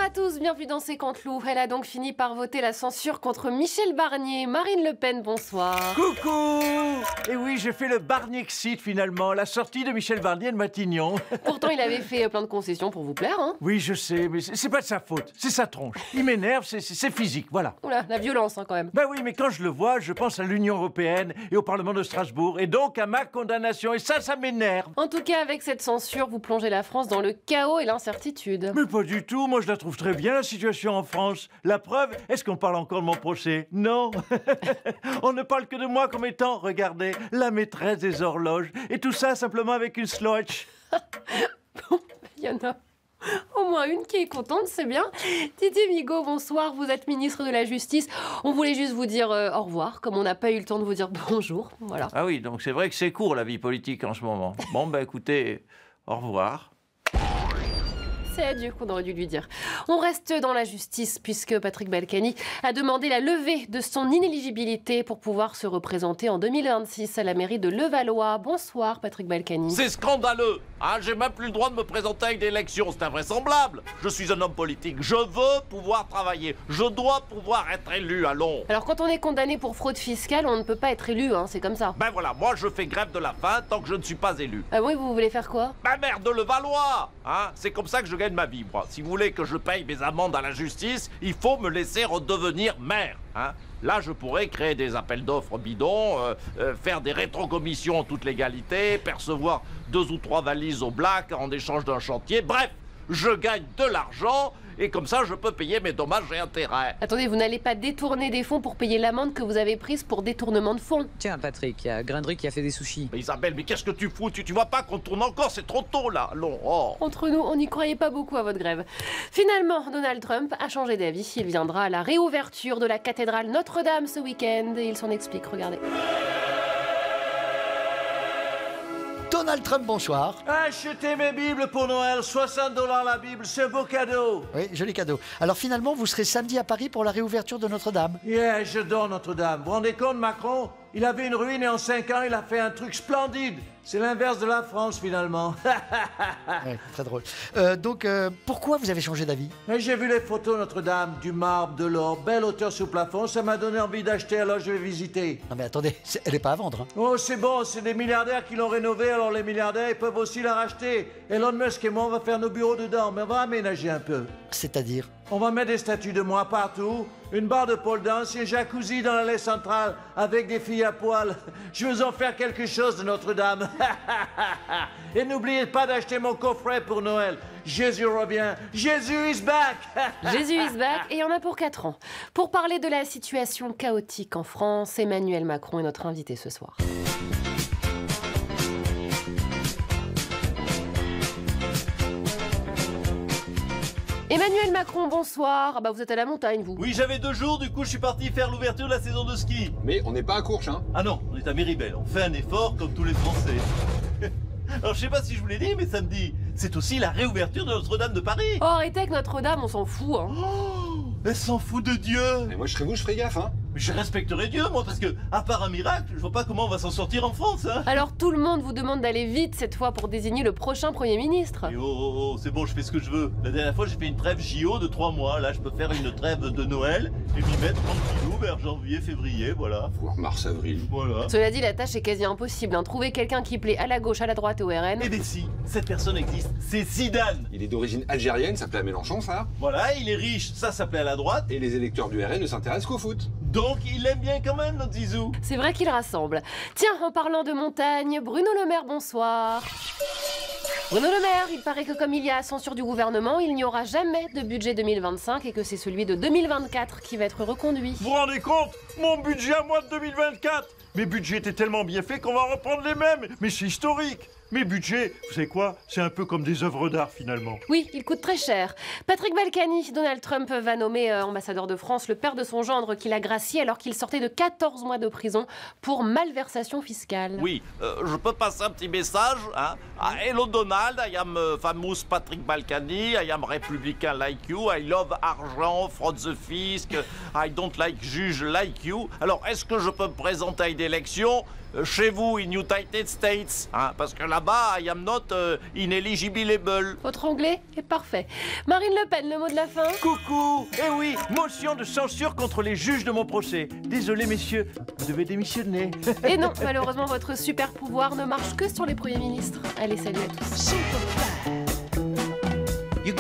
à tous, bienvenue dans C'est Canteloup. Elle a donc fini par voter la censure contre Michel Barnier. Marine Le Pen, bonsoir. Coucou! Et oui, j'ai fait le Barnexit finalement, la sortie de Michel Barnier de Matignon. Pourtant, il avait fait plein de concessions pour vous plaire, hein. Oui, je sais, mais c'est pas de sa faute, c'est sa tronche. Il m'énerve, c'est physique, voilà. Oula, la violence, hein, quand même. Ben oui, mais quand je le vois, je pense à l'Union Européenne et au Parlement de Strasbourg, et donc à ma condamnation, et ça m'énerve. En tout cas, avec cette censure, vous plongez la France dans le chaos et l'incertitude. Mais pas du tout, moi je la trouve très bien, la situation en France. La preuve, est-ce qu'on parle encore de mon procès? Non. On ne parle que de moi comme étant, regardez, la maîtresse des horloges. Et tout ça simplement avec une slotch. Bon, il y en a au moins une qui est contente, c'est bien. Titi Migaud, bonsoir, vous êtes ministre de la Justice. On voulait juste vous dire au revoir, comme on n'a pas eu le temps de vous dire bonjour, voilà. Ah oui, donc c'est vrai que c'est court la vie politique en ce moment. Bon, bah écoutez, au revoir. C'est adieu qu'on aurait dû lui dire. On reste dans la justice puisque Patrick Balkany a demandé la levée de son inéligibilité pour pouvoir se représenter en 2026 à la mairie de Levallois. Bonsoir Patrick Balkany. C'est scandaleux, hein, j'ai même plus le droit de me présenter à une élection, c'est invraisemblable. Je suis un homme politique, je veux pouvoir travailler, je dois pouvoir être élu, allons. Alors quand on est condamné pour fraude fiscale, on ne peut pas être élu, hein, c'est comme ça. Ben voilà, moi je fais grève de la faim tant que je ne suis pas élu. Ah oui, vous voulez faire quoi? Ma mère de Levallois, hein, c'est comme ça que je gagne ma vie, moi. Si vous voulez que je paye mes amendes à la justice, il faut me laisser redevenir maire, hein. Là, je pourrais créer des appels d'offres bidons, faire des rétrocommissions en toute légalité, percevoir 2 ou 3 valises au black en échange d'un chantier. Bref, je gagne de l'argent et comme ça, je peux payer mes dommages et intérêts. Attendez, vous n'allez pas détourner des fonds pour payer l'amende que vous avez prise pour détournement de fonds? Tiens, Patrick, il y a Grindry qui a fait des sushis. Mais Isabelle, mais qu'est-ce que tu fous? Tu vois pas qu'on tourne encore? C'est trop tôt, là. Allons, oh. Entre nous, on n'y croyait pas beaucoup à votre grève. Finalement, Donald Trump a changé d'avis. Il viendra à la réouverture de la cathédrale Notre-Dame ce week-end et il s'en explique, regardez. Donald Trump, bonsoir. Achetez mes Bibles pour Noël, 60 $ la Bible, c'est un beau cadeau. Oui, joli cadeau. Alors finalement, vous serez samedi à Paris pour la réouverture de Notre-Dame. Yeah, je dors Notre-Dame. Vous vous rendez compte, Macron? Il avait une ruine et en 5 ans, il a fait un truc splendide. C'est l'inverse de la France, finalement. Ouais, très drôle. Pourquoi vous avez changé d'avis? J'ai vu les photos Notre-Dame, du marbre, de l'or, belle hauteur sous plafond, ça m'a donné envie d'acheter, alors je vais visiter. Non mais attendez, elle n'est pas à vendre. Hein. Oh, c'est bon, c'est des milliardaires qui l'ont rénové, alors les milliardaires, ils peuvent aussi la racheter. Elon Musk et moi, on va faire nos bureaux dedans, mais on va aménager un peu. C'est-à-dire? On va mettre des statues de moi partout, une barre de pole dance et un jacuzzi dans l'allée centrale avec des filles à poil. Je veux en faire quelque chose de Notre-Dame. Et n'oubliez pas d'acheter mon coffret pour Noël. Jésus revient. Jésus is back. Jésus is back et il y en a pour 4 ans. Pour parler de la situation chaotique en France, Emmanuel Macron est notre invité ce soir. Emmanuel Macron, bonsoir. Ah bah vous êtes à la montagne, vous. Oui, j'avais 2 jours, du coup je suis parti faire l'ouverture de la saison de ski. Mais on n'est pas à Courche, hein? Ah non, on est à Méribel, on fait un effort comme tous les Français. Alors je sais pas si je vous l'ai dit, mais samedi, c'est aussi la réouverture de Notre-Dame de Paris. Oh, arrêtez avec Notre-Dame, on s'en fout, hein. Oh, elle s'en fout de Dieu. Mais moi je serais vous, je ferais gaffe, hein? Mais je respecterai Dieu, moi, parce que, à part un miracle, je vois pas comment on va s'en sortir en France, hein. Alors tout le monde vous demande d'aller vite cette fois pour désigner le prochain Premier ministre. Et oh, c'est bon, je fais ce que je veux. La dernière fois, j'ai fait une trêve JO de 3 mois. Là, je peux faire une trêve de Noël et m'y mettre tranquillou vers janvier, février, voilà. Voire mars-avril. Voilà. Cela dit, la tâche est quasi impossible, hein. Trouver quelqu'un qui plaît à la gauche, à la droite et au RN. Eh bien si, cette personne existe, c'est Zidane. Il est d'origine algérienne, ça plaît à Mélenchon, ça. Voilà, il est riche, ça plaît à la droite. Et les électeurs du RN ne s'intéressent qu'au foot. Donc il aime bien quand même, notre Zizou. C'est vrai qu'il rassemble. Tiens, en parlant de montagne, Bruno Le Maire, bonsoir. Bruno Le Maire, il paraît que comme il y a censure du gouvernement, il n'y aura jamais de budget 2025 et que c'est celui de 2024 qui va être reconduit. Vous vous rendez compte? Mon budget à moi de 2024? Mes budgets étaient tellement bien faits qu'on va reprendre les mêmes. Mais c'est historique. Mes budgets, vous savez quoi? C'est un peu comme des œuvres d'art finalement. Oui, il coûte très cher. Patrick Balkany, Donald Trump va nommer ambassadeur de France le père de son gendre qu'il a gracié alors qu'il sortait de 14 mois de prison pour malversation fiscale. Oui, je peux passer un petit message, hein? Hello Donald, I am famous Patrick Balkany, I am Republican like you, I love argent, fraud the fisc, I don't like juge like you. Alors, est-ce que je peux me présenter à une élection? chez vous, in United States, hein, parce que là-bas, I am not ineligible. Votre anglais est parfait. Marine Le Pen, le mot de la fin? Coucou! Eh oui, motion de censure contre les juges de mon procès. Désolé, messieurs, vous devez démissionner. Et non, malheureusement, votre super pouvoir ne marche que sur les premiers ministres. Allez, salut à tous. You